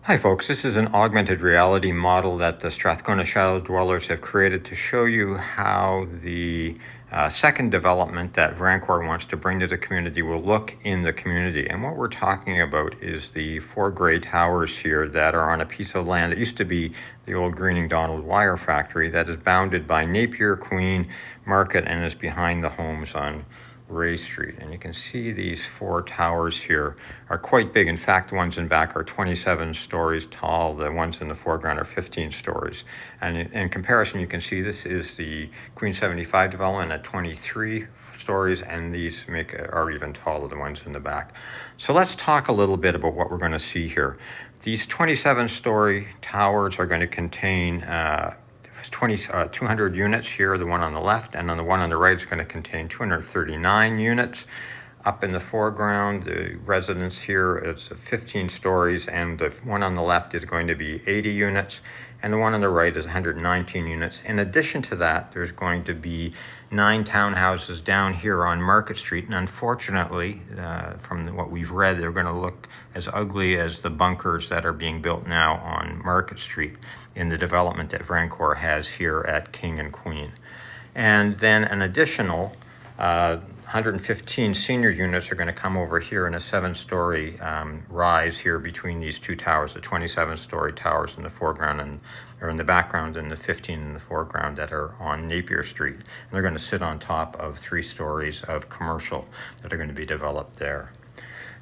Hi folks, this is an augmented reality model that the Strathcona Shadow Dwellers have created to show you how the second development that Vrancor wants to bring to the community will look in the community. And what we're talking about is the 4 gray towers here that are on a piece of land. It used to be the old Greening Donald wire factory that is bounded by Napier, Queen, Market, and is behind the homes on Ray Street. And you can see these 4 towers here are quite big. In fact, the ones in back are 27 stories tall. The ones in the foreground are 15 stories. And in comparison, you can see this is the Queen 75 development at 23 stories, and these are even taller, the ones in the back. So let's talk a little bit about what we're going to see here. These 27-story towers are going to contain 200 units here, the one on the left, and on the one on the right is going to contain 239 units. Up in the foreground, the residence here is 15 stories, and the one on the left is going to be 80 units, and the one on the right is 119 units. In addition to that, there's going to be 9 townhouses down here on Market Street, and unfortunately, from what we've read, they're going to look as ugly as the bunkers that are being built now on Market Street in the development that Vrancor has here at King and Queen. And then an additional 115 senior units are going to come over here in a 7-story rise here between these 2 towers, the 27-story towers in the foreground or in the background, and the 15 in the foreground that are on Napier Street. And they're going to sit on top of 3 stories of commercial that are going to be developed there.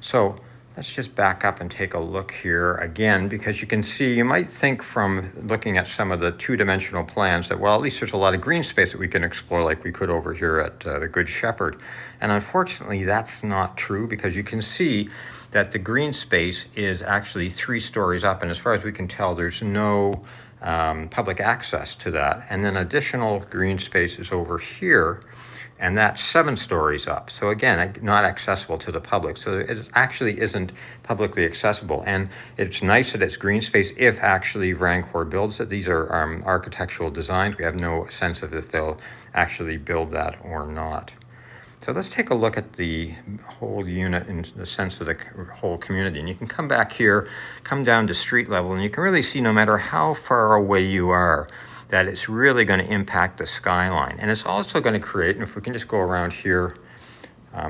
So let's just back up and take a look here again, because you can see, you might think from looking at some of the 2-dimensional plans that, well, at least there's a lot of green space that we can explore like we could over here at the Good Shepherd. And unfortunately, that's not true, because you can see that the green space is actually 3 stories up. And as far as we can tell, there's no public access to that. And then additional green space is over here, and that's 7 stories up. So again, not accessible to the public. So it actually isn't publicly accessible. And it's nice that it's green space if actually Vrancor builds it. These are architectural designs. We have no sense of if they'll actually build that or not. So let's take a look at the whole unit in the sense of the whole community. And you can come back here, come down to street level, and you can really see, no matter how far away you are, that it's really going to impact the skyline. And it's also going to create, and if we can just go around here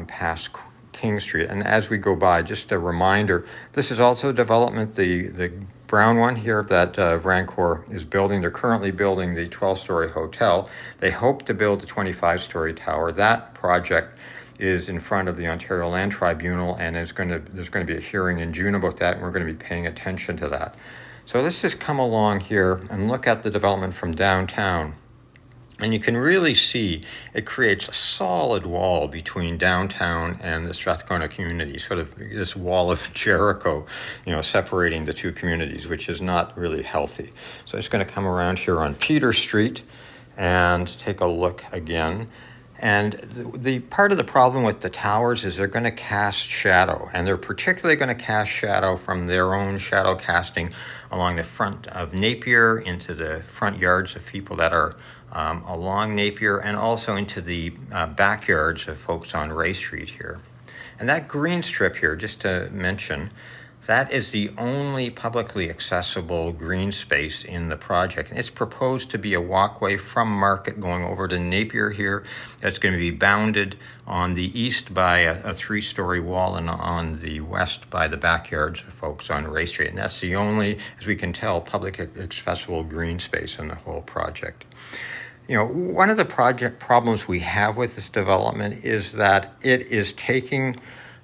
past King Street, and as we go by, just a reminder, this is also a development, the brown one here that Vrancor is building. They're currently building the 12-story hotel. They hope to build a 25-story tower. That project is in front of the Ontario Land Tribunal, and there's going to be a hearing in June about that, and we're going to be paying attention to that. So let's just come along here and look at the development from downtown. And you can really see it creates a solid wall between downtown and the Strathcona community, sort of this wall of Jericho, separating the 2 communities, which is not really healthy. So it's going to come around here on Peter Street and take a look again. And the part of the problem with the towers is they're going to cast shadow, and they're particularly going to cast shadow from their own shadow casting along the front of Napier, into the front yards of people that are along Napier, and also into the backyards of folks on Ray Street here. And that green strip here, just to mention, that is the only publicly accessible green space in the project. And it's proposed to be a walkway from Market going over to Napier here. That's going to be bounded on the east by a 3-story wall, and on the west by the backyards of folks on Ray Street. And that's the only, as we can tell, public accessible green space in the whole project. One of the project problems we have with this development is that it is taking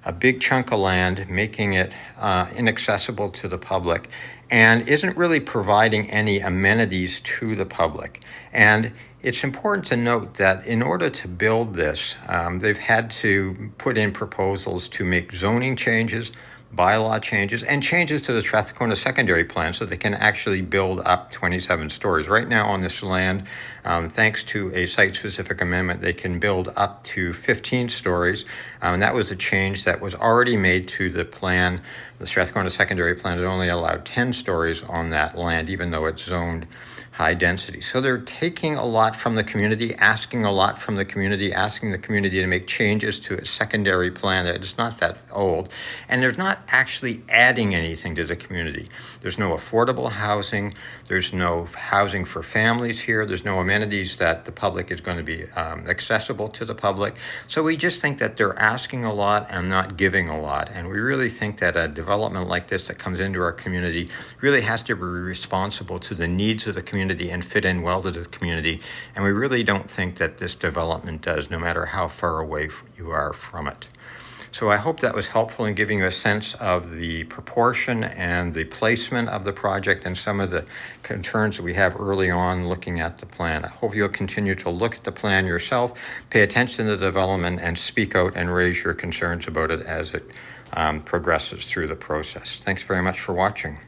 a big chunk of land, making it inaccessible to the public, and isn't really providing any amenities to the public. And it's important to note that in order to build this, they've had to put in proposals to make zoning changes, bylaw changes, and changes to the Strathcona Secondary Plan so they can actually build up 27 stories. Right now on this land, Thanks to a site-specific amendment, they can build up to 15 stories. And that was a change that was already made to the plan. The Strathcona Secondary Plan had only allowed 10 stories on that land, even though it's zoned high density. So they're taking a lot from the community, asking a lot from the community, asking the community to make changes to a secondary plan that is not that old. And they're not actually adding anything to the community. There's no affordable housing. There's no housing for families here. There's no amenities that the public is going to be accessible to the public. So we just think that they're asking a lot and not giving a lot. And we really think that a development like this that comes into our community really has to be responsible to the needs of the community and fit in well to the community. And we really don't think that this development does, no matter how far away you are from it. So I hope that was helpful in giving you a sense of the proportion and the placement of the project and some of the concerns that we have early on looking at the plan. I hope you'll continue to look at the plan yourself, pay attention to the development, and speak out and raise your concerns about it as it progresses through the process. Thanks very much for watching.